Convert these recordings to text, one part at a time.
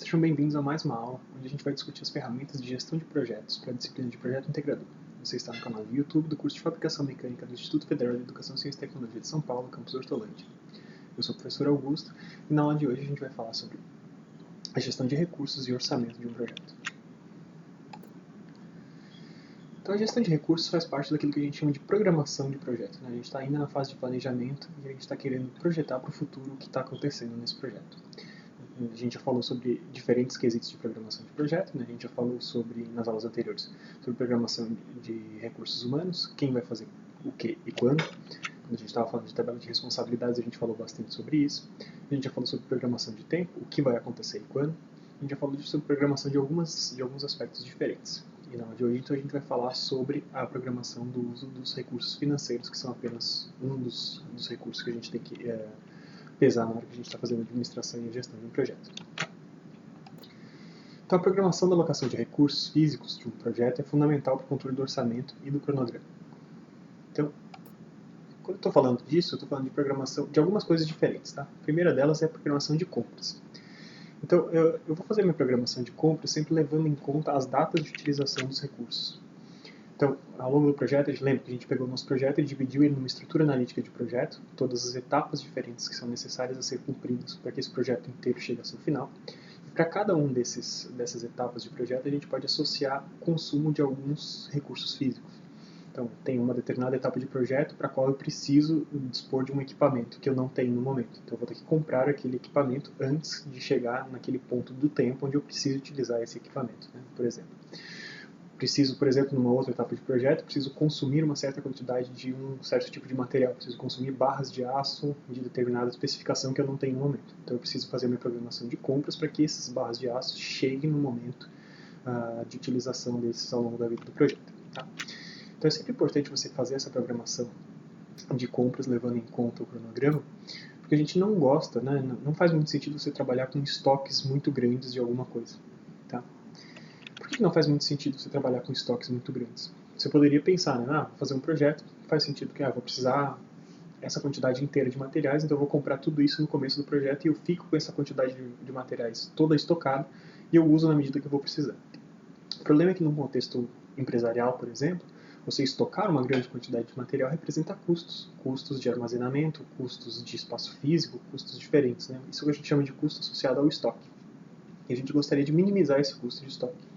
Sejam bem-vindos a mais uma aula, onde a gente vai discutir as ferramentas de gestão de projetos para a disciplina de Projeto Integrador. Você está no canal do YouTube do curso de Fabricação Mecânica do Instituto Federal de Educação, Ciência e Tecnologia de São Paulo, campus Hortolândia. Eu sou o professor Augusto e na aula de hoje a gente vai falar sobre a gestão de recursos e orçamento de um projeto. Então a gestão de recursos faz parte daquilo que a gente chama de programação de projeto. A gente está ainda na fase de planejamento e a gente está querendo projetar para o futuro o que está acontecendo nesse projeto. A gente já falou sobre diferentes quesitos de programação de projeto, né? A gente já falou sobre, nas aulas anteriores, sobre programação de recursos humanos, quem vai fazer o que e quando. Quando a gente estava falando de tabela de responsabilidades, a gente falou bastante sobre isso. A gente já falou sobre programação de tempo, o que vai acontecer e quando. A gente já falou sobre programação de alguns aspectos diferentes. E na aula de hoje, então, a gente vai falar sobre a programação do uso dos recursos financeiros, que são apenas um dos recursos que a gente tem que pesar na hora que a gente está fazendo a administração e a gestão de um projeto. Então, a programação da alocação de recursos físicos de um projeto é fundamental para o controle do orçamento e do cronograma. Então, quando eu estou falando disso, eu estou falando de programação de algumas coisas diferentes. Tá? A primeira delas é a programação de compras. Então, eu vou fazer minha programação de compras sempre levando em conta as datas de utilização dos recursos. Então, ao longo do projeto, a gente lembra que a gente pegou o nosso projeto e dividiu ele numa estrutura analítica de projeto, todas as etapas diferentes que são necessárias a ser cumpridas para que esse projeto inteiro chegue ao seu final. E para cada um dessas etapas de projeto, a gente pode associar o consumo de alguns recursos físicos. Então, tem uma determinada etapa de projeto para a qual eu preciso dispor de um equipamento que eu não tenho no momento. Então, eu vou ter que comprar aquele equipamento antes de chegar naquele ponto do tempo onde eu preciso utilizar esse equipamento, né, por exemplo. Preciso, por exemplo, numa outra etapa de projeto, preciso consumir uma certa quantidade de um certo tipo de material. Preciso consumir barras de aço de determinada especificação que eu não tenho no momento. Então eu preciso fazer a minha programação de compras para que essas barras de aço cheguem no momento de utilização desses ao longo da vida do projeto. Tá? Então é sempre importante você fazer essa programação de compras levando em conta o cronograma, porque a gente não gosta, né? Não faz muito sentido você trabalhar com estoques muito grandes de alguma coisa. Tá? Por que não faz muito sentido você trabalhar com estoques muito grandes? Você poderia pensar, né? Vou fazer um projeto, faz sentido que vou precisar essa quantidade inteira de materiais, então eu vou comprar tudo isso no começo do projeto e eu fico com essa quantidade de materiais toda estocada e eu uso na medida que eu vou precisar. O problema é que num contexto empresarial, por exemplo, você estocar uma grande quantidade de material representa custos. Custos de armazenamento, custos de espaço físico, custos diferentes. Né? Isso que a gente chama de custo associado ao estoque. E a gente gostaria de minimizar esse custo de estoque.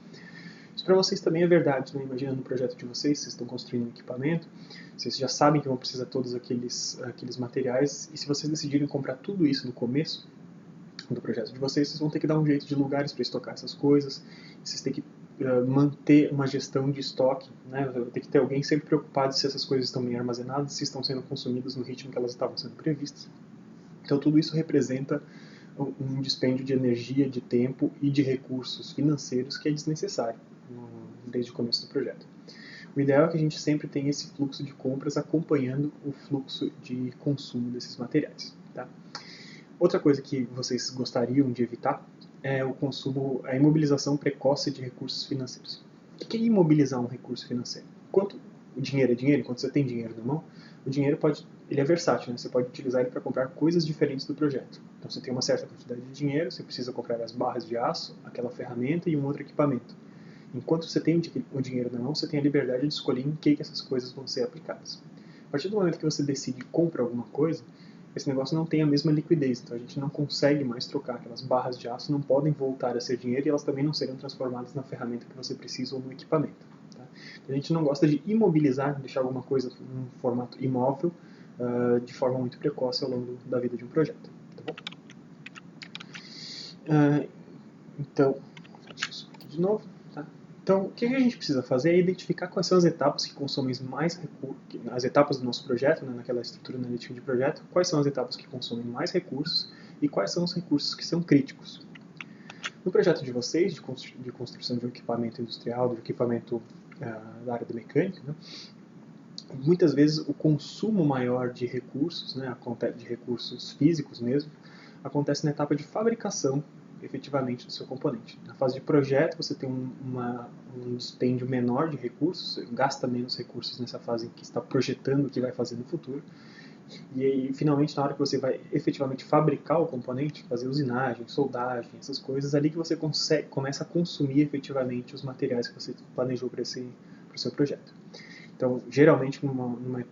Isso para vocês também é verdade, né? Imagina no projeto de vocês estão construindo um equipamento, vocês já sabem que vão precisar de todos aqueles materiais, e se vocês decidirem comprar tudo isso no começo do projeto de vocês vão ter que dar um jeito de lugares para estocar essas coisas, vocês têm que manter uma gestão de estoque, né? Tem que ter alguém sempre preocupado se essas coisas estão bem armazenadas, se estão sendo consumidas no ritmo que elas estavam sendo previstas. Então tudo isso representa um dispêndio de energia, de tempo e de recursos financeiros que é desnecessário desde o começo do projeto. O ideal é que a gente sempre tenha esse fluxo de compras acompanhando o fluxo de consumo desses materiais. Tá? Outra coisa que vocês gostariam de evitar é o consumo, a imobilização precoce de recursos financeiros. O que é imobilizar um recurso financeiro? Enquanto o dinheiro é dinheiro, enquanto você tem dinheiro na mão, o dinheiro ele é versátil, né? Você pode utilizar ele para comprar coisas diferentes do projeto. Então você tem uma certa quantidade de dinheiro, você precisa comprar as barras de aço, aquela ferramenta e um outro equipamento. Enquanto você tem o dinheiro na mão, você tem a liberdade de escolher em que essas coisas vão ser aplicadas. A partir do momento que você decide comprar alguma coisa, esse negócio não tem a mesma liquidez, então a gente não consegue mais trocar. Aquelas barras de aço não podem voltar a ser dinheiro e elas também não serão transformadas na ferramenta que você precisa ou no equipamento. Tá? Então a gente não gosta de imobilizar, deixar alguma coisa em um formato imóvel de forma muito precoce ao longo da vida de um projeto. Tá bom? Então, deixa eu subir aqui de novo. Tá? Então, o que a gente precisa fazer é identificar quais são as etapas que consomem mais recursos, as etapas do nosso projeto, né, naquela estrutura analítica de projeto, quais são as etapas que consomem mais recursos e quais são os recursos que são críticos. No projeto de vocês, de construção de um equipamento industrial, de um equipamento da área da mecânica, né, muitas vezes o consumo maior de recursos, né, de recursos físicos mesmo, acontece na etapa de fabricação efetivamente do seu componente. Na fase de projeto você tem um dispêndio menor de recursos, gasta menos recursos nessa fase em que está projetando o que vai fazer no futuro, E aí, finalmente, na hora que você vai efetivamente fabricar o componente, fazer usinagem, soldagem, essas coisas, ali que você começa a consumir efetivamente os materiais que você planejou para o seu projeto. Então, geralmente, num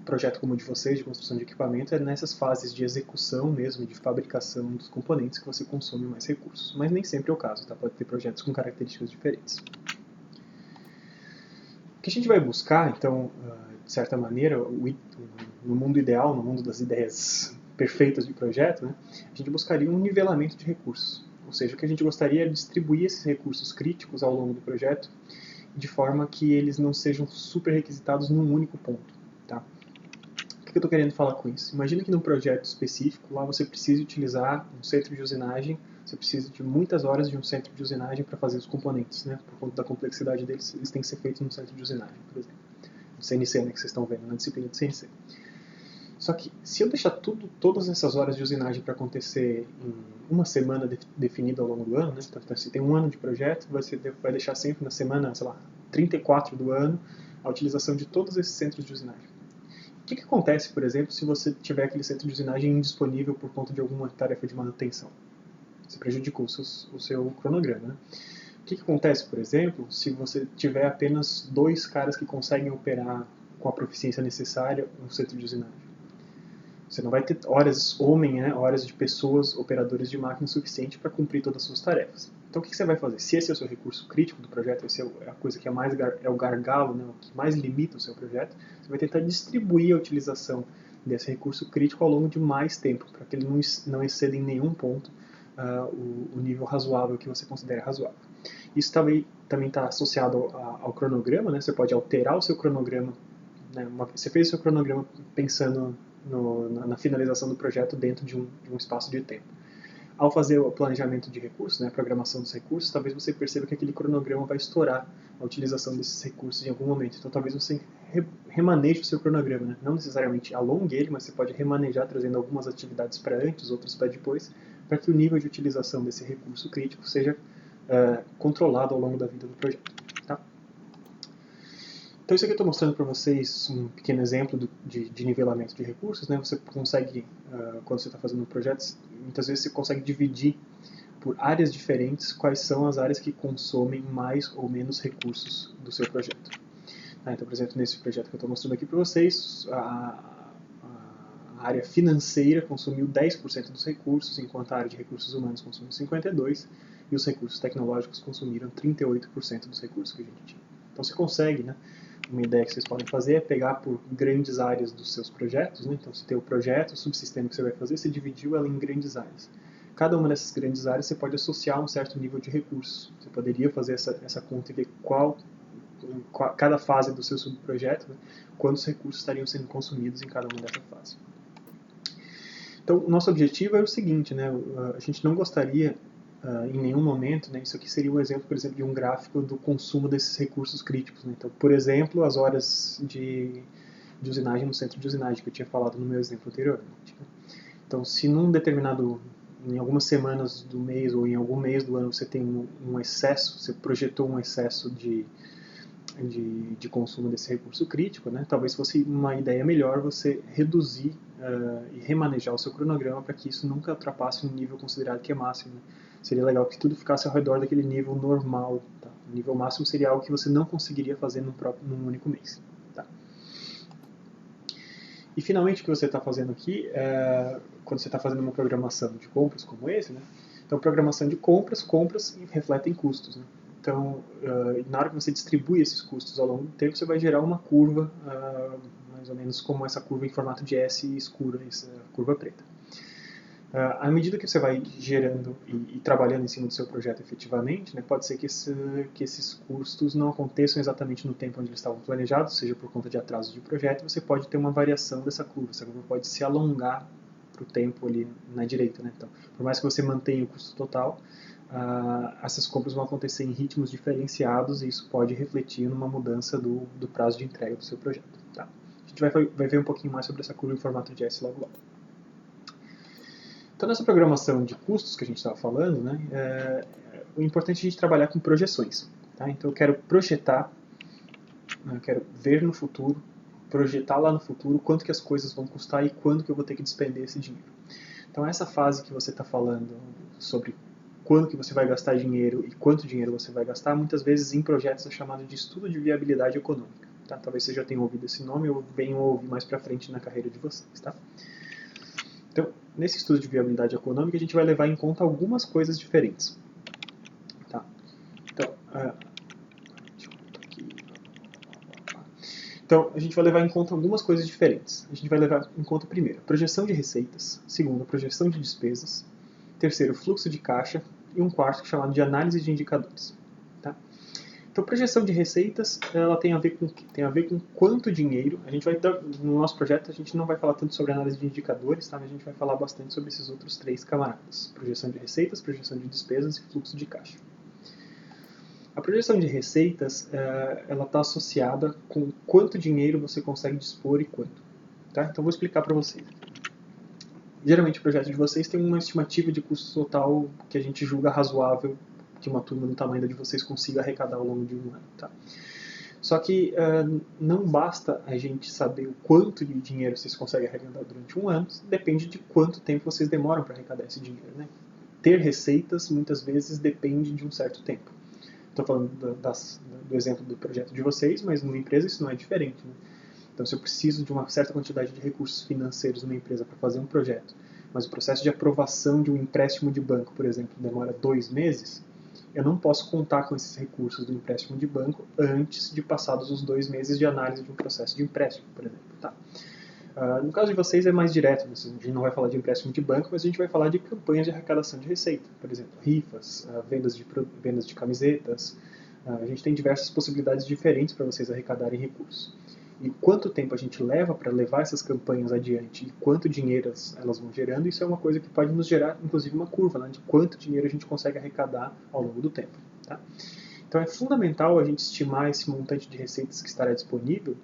projeto como o de vocês, de construção de equipamento, é nessas fases de execução mesmo, de fabricação dos componentes, que você consome mais recursos. Mas nem sempre é o caso, tá? Pode ter projetos com características diferentes. O que a gente vai buscar, então, de certa maneira, no mundo ideal, no mundo das ideias perfeitas de projeto, né, a gente buscaria um nivelamento de recursos. Ou seja, o que a gente gostaria é distribuir esses recursos críticos ao longo do projeto de forma que eles não sejam super requisitados num único ponto. Tá? O que eu estou querendo falar com isso? Imagina que num projeto específico, lá você precisa utilizar um centro de usinagem, você precisa de muitas horas de um centro de usinagem para fazer os componentes, né? Por conta da complexidade deles, eles têm que ser feitos num centro de usinagem, por exemplo. No CNC, né, que vocês estão vendo, na disciplina de CNC. Só que, se eu deixar todas essas horas de usinagem para acontecer em uma semana definida ao longo do ano, né? Então, se tem um ano de projeto, você vai deixar sempre na semana, sei lá, 34 do ano, a utilização de todos esses centros de usinagem. O que acontece, por exemplo, se você tiver aquele centro de usinagem indisponível por conta de alguma tarefa de manutenção? Você prejudicou o seu cronograma, né? O que acontece, por exemplo, se você tiver apenas 2 caras que conseguem operar com a proficiência necessária um centro de usinagem? Você não vai ter horas né, horas de pessoas, operadores de máquina suficiente para cumprir todas as suas tarefas. Então o que você vai fazer? Se esse é o seu recurso crítico do projeto, esse é a coisa que é o gargalo, né, o que mais limita o seu projeto, você vai tentar distribuir a utilização desse recurso crítico ao longo de mais tempo, para que ele não exceda em nenhum ponto o nível razoável que você considera razoável. Isso também está associado ao cronograma, né? Você pode alterar o seu cronograma. Né? Você fez o seu cronograma pensando na finalização do projeto dentro de um espaço de tempo. Ao fazer o planejamento de recursos, né, a programação dos recursos, talvez você perceba que aquele cronograma vai estourar a utilização desses recursos em algum momento. Então talvez você remaneje o seu cronograma. Né? Não necessariamente alongue ele, mas você pode remanejar trazendo algumas atividades para antes, outras para depois, para que o nível de utilização desse recurso crítico seja controlado ao longo da vida do projeto. Tá? Então isso aqui eu estou mostrando para vocês um pequeno exemplo de nivelamento de recursos. Né? Você consegue, quando você está fazendo projetos, muitas vezes você consegue dividir por áreas diferentes quais são as áreas que consomem mais ou menos recursos do seu projeto. Então, por exemplo, nesse projeto que eu estou mostrando aqui para vocês, a área financeira consumiu 10% dos recursos, enquanto a área de recursos humanos consumiu 52%, e os recursos tecnológicos consumiram 38% dos recursos que a gente tinha. Então você consegue, né? Uma ideia que vocês podem fazer é pegar por grandes áreas dos seus projetos, né? Então você tem o projeto, o subsistema que você vai fazer, você dividiu ela em grandes áreas. Cada uma dessas grandes áreas você pode associar um certo nível de recursos. Você poderia fazer essa conta e ver cada fase do seu subprojeto, né? Quantos recursos estariam sendo consumidos em cada uma dessas fases. Então, o nosso objetivo é o seguinte, né? A gente não gostaria em nenhum momento, né, isso aqui seria um exemplo, por exemplo, de um gráfico do consumo desses recursos críticos. Né? Então, por exemplo, as horas de usinagem no centro de usinagem, que eu tinha falado no meu exemplo anteriormente. Né? Então, se em algumas semanas do mês ou em algum mês do ano você tem um excesso, você projetou um excesso de consumo desse recurso crítico, né? Talvez fosse uma ideia melhor você reduzir e remanejar o seu cronograma para que isso nunca ultrapasse um nível considerado que é máximo. Né? Seria legal que tudo ficasse ao redor daquele nível normal. Tá? O nível máximo seria algo que você não conseguiria fazer num único mês. Tá? E finalmente o que você está fazendo aqui, quando você está fazendo uma programação de compras como esse, né? Então programação de compras refletem custos. Né? Então, na hora que você distribui esses custos ao longo do tempo, você vai gerar uma curva, mais ou menos como essa curva em formato de S escura, essa curva preta. À medida que você vai gerando e trabalhando em cima do seu projeto efetivamente, né, pode ser que esses custos não aconteçam exatamente no tempo onde eles estavam planejados, seja por conta de atraso de projeto, você pode ter uma variação dessa curva, essa curva pode se alongar para o tempo ali na direita. Né? Então, por mais que você mantenha o custo total, essas compras vão acontecer em ritmos diferenciados e isso pode refletir numa mudança do prazo de entrega do seu projeto. Tá? A gente vai ver um pouquinho mais sobre essa curva em formato de S logo. Então, nessa programação de custos que a gente estava falando, né, o importante é a gente trabalhar com projeções. Tá? Então, eu quero projetar, eu quero ver no futuro projetar lá no futuro quanto que as coisas vão custar e quando que eu vou ter que despender esse dinheiro. Então essa fase que você está falando sobre quando que você vai gastar dinheiro e quanto dinheiro você vai gastar, muitas vezes em projetos é chamado de estudo de viabilidade econômica. Tá? Talvez você já tenha ouvido esse nome ou venham ouvir mais para frente na carreira de vocês. Tá? Então, nesse estudo de viabilidade econômica, a gente vai levar em conta algumas coisas diferentes. Tá? Então, a gente vai levar em conta algumas coisas diferentes. A gente vai levar em conta, primeiro, a projeção de receitas, segundo, a projeção de despesas, terceiro, fluxo de caixa e um quarto chamado de análise de indicadores. Tá? Então, projeção de receitas, ela tem a ver com quanto dinheiro. A gente vai no nosso projeto a gente não vai falar tanto sobre análise de indicadores, tá? Mas a gente vai falar bastante sobre esses outros três camaradas: projeção de receitas, projeção de despesas e fluxo de caixa. A projeção de receitas, ela está associada com quanto dinheiro você consegue dispor e quanto. Tá? Então vou explicar para vocês. Geralmente o projeto de vocês tem uma estimativa de custo total que a gente julga razoável que uma turma do tamanho da de vocês consiga arrecadar ao longo de um ano. Tá? Só que não basta a gente saber o quanto de dinheiro vocês conseguem arrecadar durante um ano, depende de quanto tempo vocês demoram para arrecadar esse dinheiro. Né? Ter receitas muitas vezes depende de um certo tempo. Estou falando do exemplo do projeto de vocês, mas numa empresa isso não é diferente. Né? Então, se eu preciso de uma certa quantidade de recursos financeiros numa empresa para fazer um projeto, mas o processo de aprovação de um empréstimo de banco, por exemplo, demora 2 meses, eu não posso contar com esses recursos do empréstimo de banco antes de passados os 2 meses de análise de um processo de empréstimo, por exemplo. Tá? No caso de vocês é mais direto, a gente não vai falar de empréstimo de banco, mas a gente vai falar de campanhas de arrecadação de receita, por exemplo, rifas, vendas de camisetas. A gente tem diversas possibilidades diferentes para vocês arrecadarem recursos. E quanto tempo a gente leva para levar essas campanhas adiante e quanto dinheiro elas vão gerando, isso é uma coisa que pode nos gerar, inclusive, uma curva, né, de quanto dinheiro a gente consegue arrecadar ao longo do tempo. Tá? Então é fundamental a gente estimar esse montante de receitas que estará disponível,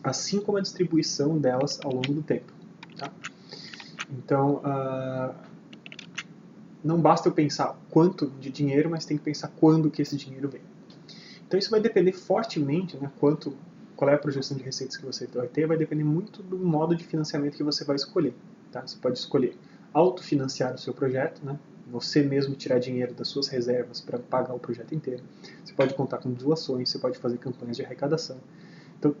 assim como a distribuição delas ao longo do tempo. Tá? Então, não basta eu pensar quanto de dinheiro, mas tem que pensar quando que esse dinheiro vem. Então isso vai depender fortemente, né, qual é a projeção de receitas que você vai ter, vai depender muito do modo de financiamento que você vai escolher. Tá? Você pode escolher autofinanciar o seu projeto, né, você mesmo tirar dinheiro das suas reservas para pagar o projeto inteiro. Você pode contar com doações, você pode fazer campanhas de arrecadação. Então,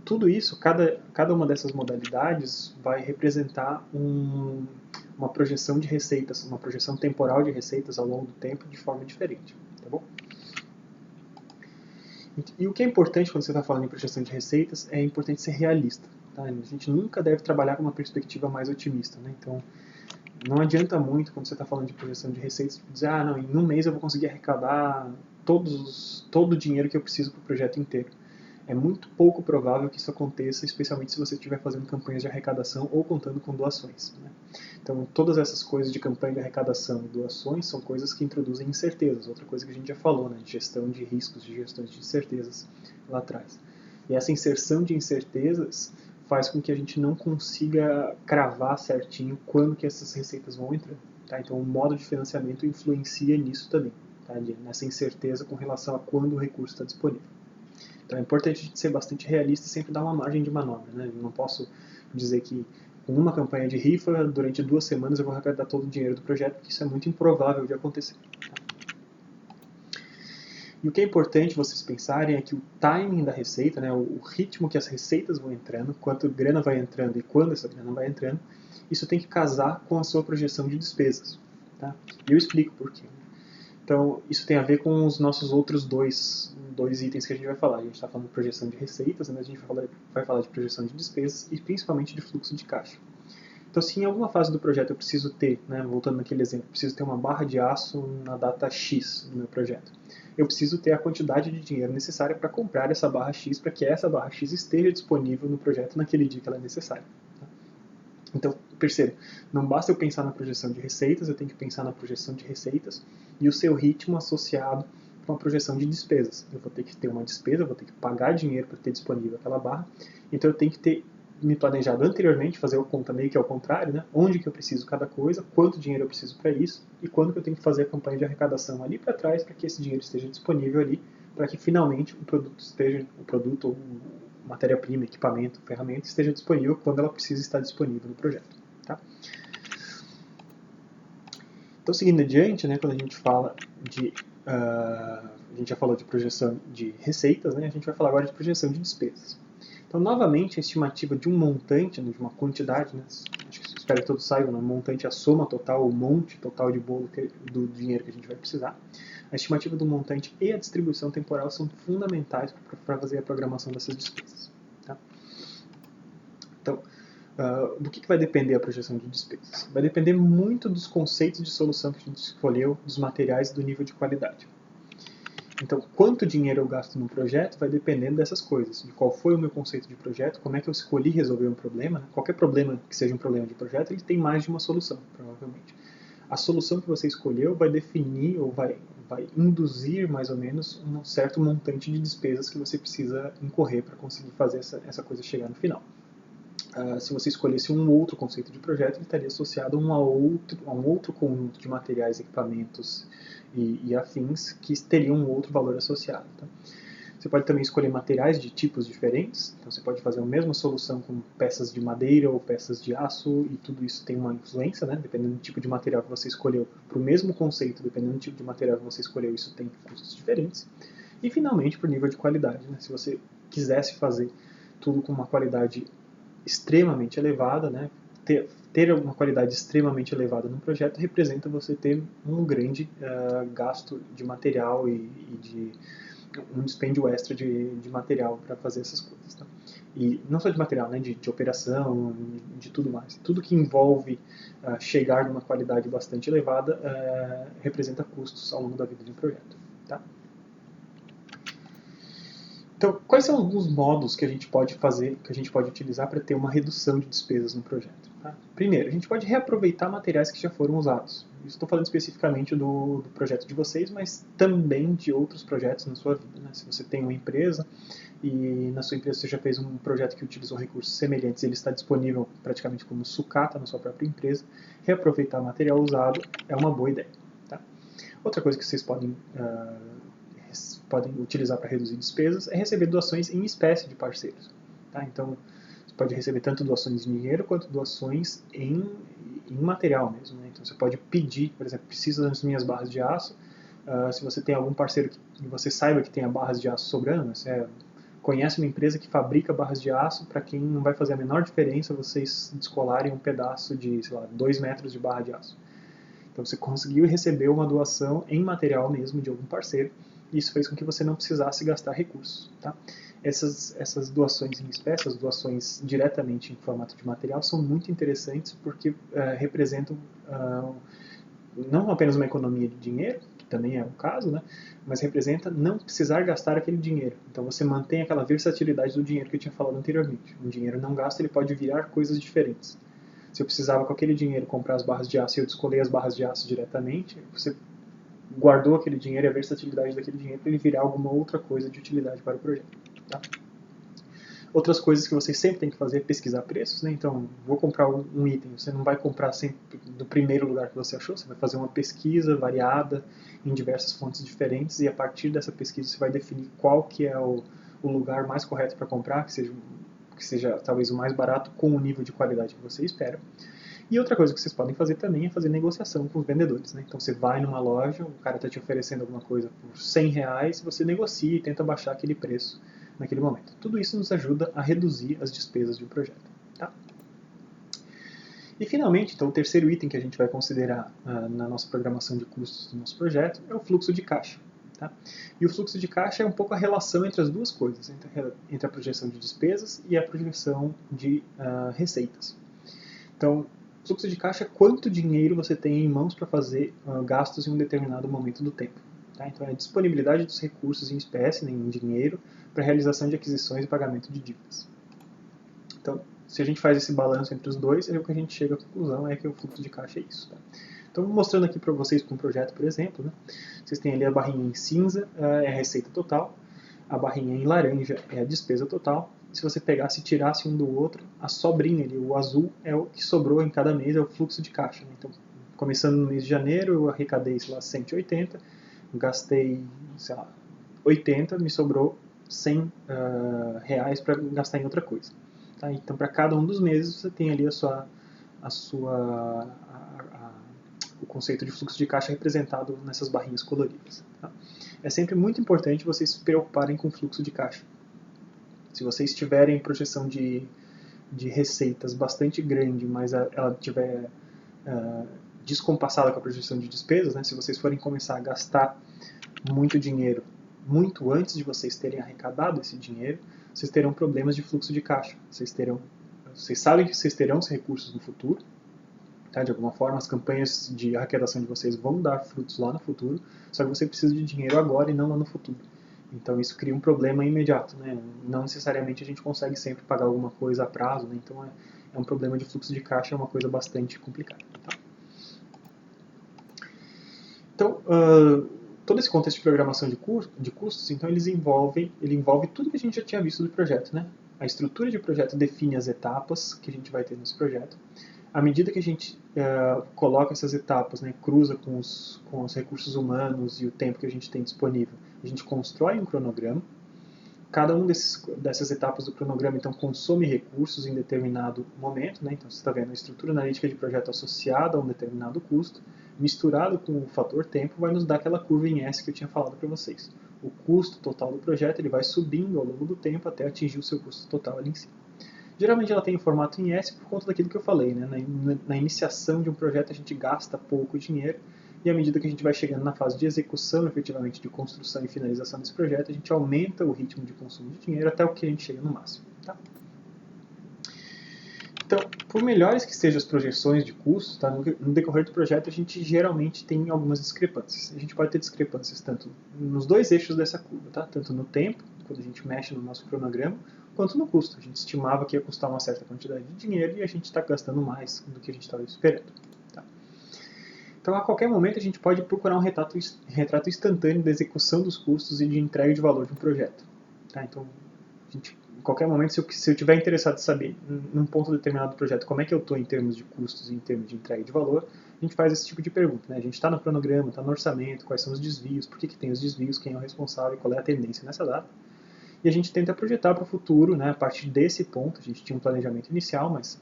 tudo isso, cada uma dessas modalidades vai representar uma projeção de receitas, uma projeção temporal de receitas ao longo do tempo de forma diferente. Tá bom? E o que é importante quando você está falando em projeção de receitas é importante ser realista. Tá? A gente nunca deve trabalhar com uma perspectiva mais otimista. Né? Então, não adianta muito quando você está falando de projeção de receitas dizer, não, em um mês eu vou conseguir arrecadar todo o dinheiro que eu preciso para o projeto inteiro. É muito pouco provável que isso aconteça, especialmente se você estiver fazendo campanhas de arrecadação ou contando com doações. Né? Então, todas essas coisas de campanha de arrecadação e doações são coisas que introduzem incertezas. Outra coisa que a gente já falou, né? De gestão de riscos, de gestão de incertezas lá atrás. E essa inserção de incertezas faz com que a gente não consiga cravar certinho quando que essas receitas vão entrar. Tá? Então, o modo de financiamento influencia nisso também, tá? Nessa incerteza com relação a quando o recurso está disponível. Então é importante a gente ser bastante realista e sempre dar uma margem de manobra. Né? Eu não posso dizer que com uma campanha de rifa, durante 2 semanas eu vou arrecadar todo o dinheiro do projeto, porque isso é muito improvável de acontecer. E o que é importante vocês pensarem é que o timing da receita, né, o ritmo que as receitas vão entrando, quanto grana vai entrando e quando essa grana vai entrando, isso tem que casar com a sua projeção de despesas. Tá? E eu explico por quê. Então, isso tem a ver com os nossos outros dois itens que a gente vai falar. A gente está falando de projeção de receitas, mas a gente vai falar de projeção de despesas e principalmente de fluxo de caixa. Então, se em alguma fase do projeto eu preciso ter, né, voltando naquele exemplo, preciso ter uma barra de aço na data X do meu projeto, eu preciso ter a quantidade de dinheiro necessária para comprar essa barra X, para que essa barra X esteja disponível no projeto naquele dia que ela é necessária. Então, perceba, não basta eu pensar na projeção de receitas, eu tenho que pensar na projeção de receitas e o seu ritmo associado com a projeção de despesas. Eu vou ter que ter uma despesa, eu vou ter que pagar dinheiro para ter disponível aquela barra, então eu tenho que ter me planejado anteriormente, fazer a conta meio que ao contrário, né? Onde que eu preciso cada coisa, quanto dinheiro eu preciso para isso e quando que eu tenho que fazer a campanha de arrecadação ali para trás para que esse dinheiro esteja disponível ali, para que finalmente o produto matéria-prima, equipamento, ferramenta esteja disponível quando ela precisa estar disponível no projeto. Tá? Então, seguindo adiante, né, quando a gente fala de... a gente já falou de projeção de receitas, né, a gente vai falar agora de projeção de despesas. Então, novamente, a estimativa de um montante, né, de uma quantidade, né, espero que todos saibam, né, montante é a soma total, o monte total de bolo do dinheiro que a gente vai precisar. A estimativa do montante e a distribuição temporal são fundamentais para fazer a programação dessas despesas. Tá? Então, do que vai depender a projeção de despesas? Vai depender muito dos conceitos de solução que a gente escolheu, dos materiais e do nível de qualidade. Então, quanto dinheiro eu gasto no projeto vai dependendo dessas coisas, de qual foi o meu conceito de projeto, como é que eu escolhi resolver um problema. Né? Qualquer problema que seja um problema de projeto, ele tem mais de uma solução, provavelmente. A solução que você escolheu vai definir ou vai induzir mais ou menos um certo montante de despesas que você precisa incorrer para conseguir fazer essa coisa chegar no final. Se você escolhesse um outro conceito de projeto, ele estaria associado a um outro conjunto de materiais, equipamentos e afins que teriam um outro valor associado. Tá? Você pode também escolher materiais de tipos diferentes, então você pode fazer a mesma solução com peças de madeira ou peças de aço, e tudo isso tem uma influência, né? Dependendo do tipo de material que você escolheu. Para o mesmo conceito, dependendo do tipo de material que você escolheu, isso tem custos diferentes. E finalmente, para o nível de qualidade. Né? Se você quisesse fazer tudo com uma qualidade extremamente elevada, né? Ter uma qualidade extremamente elevada no projeto representa você ter um grande gasto de material e de um dispêndio extra de material para fazer essas coisas. Tá? E não só de material, né? de operação, de tudo mais. Tudo que envolve chegar numa qualidade bastante elevada representa custos ao longo da vida de um projeto. Tá? Então, quais são alguns modos que a gente pode fazer, que a gente pode utilizar para ter uma redução de despesas no projeto? Tá? Primeiro, a gente pode reaproveitar materiais que já foram usados. Estou falando especificamente do projeto de vocês, mas também de outros projetos na sua vida. Né? Se você tem uma empresa e na sua empresa você já fez um projeto que utilizou recursos semelhantes e ele está disponível praticamente como sucata na sua própria empresa, reaproveitar material usado é uma boa ideia. Tá? Outra coisa que vocês podem utilizar para reduzir despesas é receber doações em espécie de parceiros. Tá? Então, você pode receber tanto doações em dinheiro quanto doações em material mesmo. Né? Então, você pode pedir, por exemplo, precisa das minhas barras de aço. Se você tem algum parceiro que você saiba que tenha barras de aço sobrando, você conhece uma empresa que fabrica barras de aço, para quem não vai fazer a menor diferença vocês descolarem um pedaço de, sei lá, 2 metros de barra de aço. Então, você conseguiu receber uma doação em material mesmo de algum parceiro, isso fez com que você não precisasse gastar recursos. Tá? Essas doações em espécie, as doações diretamente em formato de material, são muito interessantes porque representam não apenas uma economia de dinheiro, que também é o caso, né, mas representa não precisar gastar aquele dinheiro. Então você mantém aquela versatilidade do dinheiro que eu tinha falado anteriormente. Um dinheiro não gasto, ele pode virar coisas diferentes. Se eu precisava com aquele dinheiro comprar as barras de aço e eu descolei as barras de aço diretamente, você guardou aquele dinheiro e a versatilidade daquele dinheiro para ele virar alguma outra coisa de utilidade para o projeto. Tá? Outras coisas que vocês sempre têm que fazer é pesquisar preços. Né? Então, vou comprar um item, você não vai comprar sempre do primeiro lugar que você achou, você vai fazer uma pesquisa variada em diversas fontes diferentes e a partir dessa pesquisa você vai definir qual que é o lugar mais correto para comprar, que seja talvez o mais barato com o nível de qualidade que você espera. E outra coisa que vocês podem fazer também é fazer negociação com os vendedores. Né? Então você vai numa loja, o cara está te oferecendo alguma coisa por R$100, você negocia e tenta baixar aquele preço naquele momento. Tudo isso nos ajuda a reduzir as despesas de um projeto. Tá? E finalmente, então, o terceiro item que a gente vai considerar na nossa programação de custos do nosso projeto é o fluxo de caixa. Tá? E o fluxo de caixa é um pouco a relação entre as duas coisas, entre a projeção de despesas e a projeção de receitas. Então, fluxo de caixa é quanto dinheiro você tem em mãos para fazer gastos em um determinado momento do tempo. Tá? Então, é a disponibilidade dos recursos em espécie, né, em dinheiro, para a realização de aquisições e pagamento de dívidas. Então, se a gente faz esse balanço entre os dois, o que a gente chega à conclusão é que o fluxo de caixa é isso. Tá? Então, mostrando aqui para vocês com um projeto, por exemplo, né, vocês têm ali a barrinha em cinza, é a receita total, a barrinha em laranja é a despesa total. Se você pegasse e tirasse um do outro, a sobrinha ali, o azul, é o que sobrou em cada mês, é o fluxo de caixa. Né? Então, começando no mês de janeiro, eu arrecadei, sei lá, 180, gastei, sei lá, 80, me sobrou 100 reais para gastar em outra coisa. Tá? Então, para cada um dos meses, você tem ali o conceito de fluxo de caixa representado nessas barrinhas coloridas. Tá? É sempre muito importante vocês se preocuparem com o fluxo de caixa. Se vocês tiverem projeção de receitas bastante grande, mas ela tiver descompassada com a projeção de despesas, né? Se vocês forem começar a gastar muito dinheiro muito antes de vocês terem arrecadado esse dinheiro, vocês terão problemas de fluxo de caixa. Vocês sabem que vocês terão os recursos no futuro, tá? De alguma forma as campanhas de arrecadação de vocês vão dar frutos lá no futuro, só que você precisa de dinheiro agora e não lá no futuro. Então isso cria um problema imediato, né? Não necessariamente a gente consegue sempre pagar alguma coisa a prazo, né? Então é um problema de fluxo de caixa, é uma coisa bastante complicada. Tá? Então, todo esse contexto de programação de custos, então ele envolve tudo que a gente já tinha visto do projeto, né? A estrutura de projeto define as etapas que a gente vai ter nesse projeto. À medida que a gente coloca essas etapas, né, cruza com os recursos humanos e o tempo que a gente tem disponível, a gente constrói um cronograma. Cada uma dessas etapas do cronograma, então, consome recursos em determinado momento, né? Então, você está vendo a estrutura analítica de projeto associada a um determinado custo, misturado com o fator tempo, vai nos dar aquela curva em S que eu tinha falado para vocês. O custo total do projeto ele vai subindo ao longo do tempo até atingir o seu custo total ali em cima. Geralmente ela tem em formato em S por conta daquilo que eu falei, né? Na iniciação de um projeto a gente gasta pouco dinheiro e à medida que a gente vai chegando na fase de execução, efetivamente, de construção e finalização desse projeto, a gente aumenta o ritmo de consumo de dinheiro até o que a gente chega no máximo. Tá? Então, por melhores que sejam as projeções de custos, tá? No decorrer do projeto a gente geralmente tem algumas discrepâncias. A gente pode ter discrepâncias tanto nos dois eixos dessa curva, tá? Tanto no tempo, quando a gente mexe no nosso cronograma, quanto no custo. A gente estimava que ia custar uma certa quantidade de dinheiro e a gente está gastando mais do que a gente estava esperando. Tá? Então, a qualquer momento, a gente pode procurar um retrato instantâneo da execução dos custos e de entrega de valor de um projeto. Tá? Então, em qualquer momento, se eu estiver interessado em saber, num ponto determinado do projeto, como é que eu estou em termos de custos e em termos de entrega de valor, a gente faz esse tipo de pergunta. Né? A gente está no cronograma, está no orçamento, quais são os desvios, por que tem os desvios, quem é o responsável, qual é a tendência nessa data. E a gente tenta projetar para o futuro, né? A partir desse ponto, a gente tinha um planejamento inicial, mas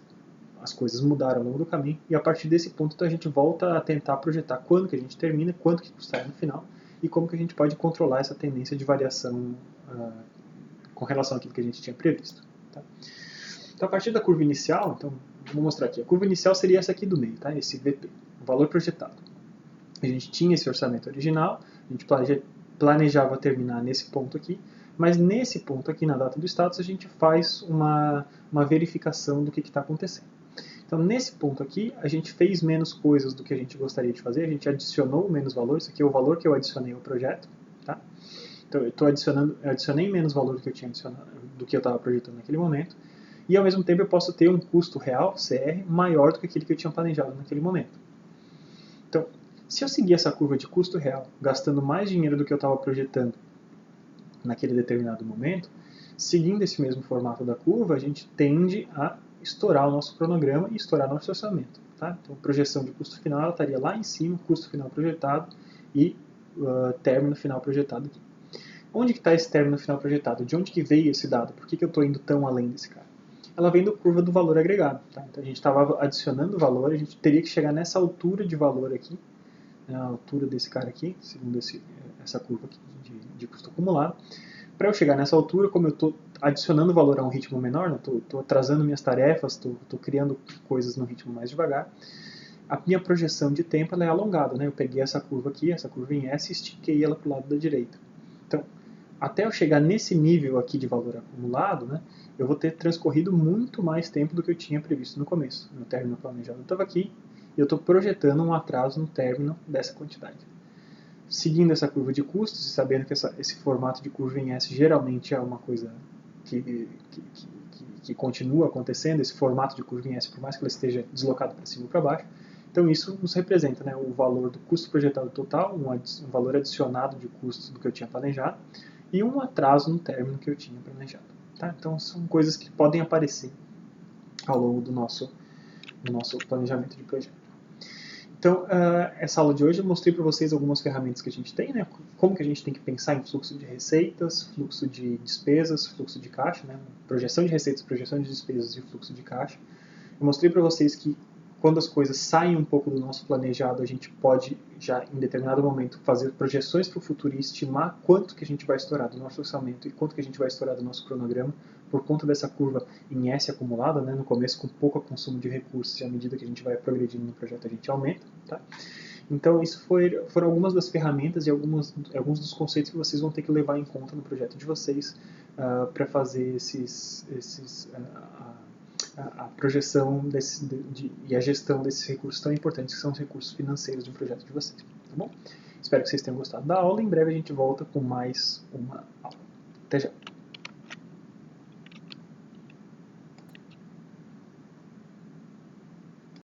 as coisas mudaram ao longo do caminho, e a partir desse ponto então, a gente volta a tentar projetar quando que a gente termina, quanto que custar no final, e como que a gente pode controlar essa tendência de variação com relação àquilo que a gente tinha previsto. Tá? Então, a partir da curva inicial, então, vou mostrar aqui, a curva inicial seria essa aqui do meio, tá? Esse VP, o valor projetado. A gente tinha esse orçamento original, a gente planejava terminar nesse ponto aqui, mas nesse ponto aqui, na data do status, a gente faz uma verificação do que está acontecendo. Então, nesse ponto aqui, a gente fez menos coisas do que a gente gostaria de fazer, a gente adicionou menos valor, isso aqui é o valor que eu adicionei ao projeto. Tá? Então, eu adicionei menos valor do que eu tinha adicionado, do que eu estava projetando naquele momento, e ao mesmo tempo eu posso ter um custo real, CR, maior do que aquele que eu tinha planejado naquele momento. Então, se eu seguir essa curva de custo real, gastando mais dinheiro do que eu estava projetando naquele determinado momento, seguindo esse mesmo formato da curva, a gente tende a estourar o nosso cronograma e estourar nosso orçamento. Tá? Então, a projeção de custo final ela estaria lá em cima, custo final projetado e término final projetado aqui. Onde que está esse término final projetado? De onde que veio esse dado? Por que eu estou indo tão além desse cara? Ela vem da curva do valor agregado. Tá? Então, a gente estava adicionando valor, a gente teria que chegar nessa altura de valor aqui, a altura desse cara aqui, segundo essa curva aqui de custo acumulado. Para eu chegar nessa altura, como eu estou adicionando valor a um ritmo menor, estou atrasando minhas tarefas, estou criando coisas num ritmo mais devagar, a minha projeção de tempo ela é alongada. Né? Eu peguei essa curva aqui, essa curva em S, e estiquei ela para o lado da direita. Então, até eu chegar nesse nível aqui de valor acumulado, né, eu vou ter transcorrido muito mais tempo do que eu tinha previsto no começo. Meu término planejado estava aqui, e eu estou projetando um atraso no término dessa quantidade. Seguindo essa curva de custos e sabendo que esse formato de curva em S geralmente é uma coisa que continua acontecendo, esse formato de curva em S, por mais que ela esteja deslocada para cima ou para baixo, então isso nos representa, né, o valor do custo projetado total, um valor adicionado de custos do que eu tinha planejado, e um atraso no término que eu tinha planejado. Tá? Então são coisas que podem aparecer ao longo do nosso planejamento de projeto. Então, essa aula de hoje eu mostrei para vocês algumas ferramentas que a gente tem, né? Como que a gente tem que pensar em fluxo de receitas, fluxo de despesas, fluxo de caixa, né? Projeção de receitas, projeção de despesas e fluxo de caixa. Eu mostrei para vocês que quando as coisas saem um pouco do nosso planejado, a gente pode já em determinado momento fazer projeções para o futuro e estimar quanto que a gente vai estourar do nosso orçamento e quanto que a gente vai estourar do nosso cronograma por conta dessa curva em S acumulada, né, no começo com pouco consumo de recursos e à medida que a gente vai progredindo no projeto a gente aumenta. Tá? Então isso foram algumas das ferramentas e alguns dos conceitos que vocês vão ter que levar em conta no projeto de vocês para fazer a projeção e a gestão desses recursos tão importantes que são os recursos financeiros de um projeto de vocês. Tá bom? Espero que vocês tenham gostado da aula. Em breve a gente volta com mais uma aula. Até já!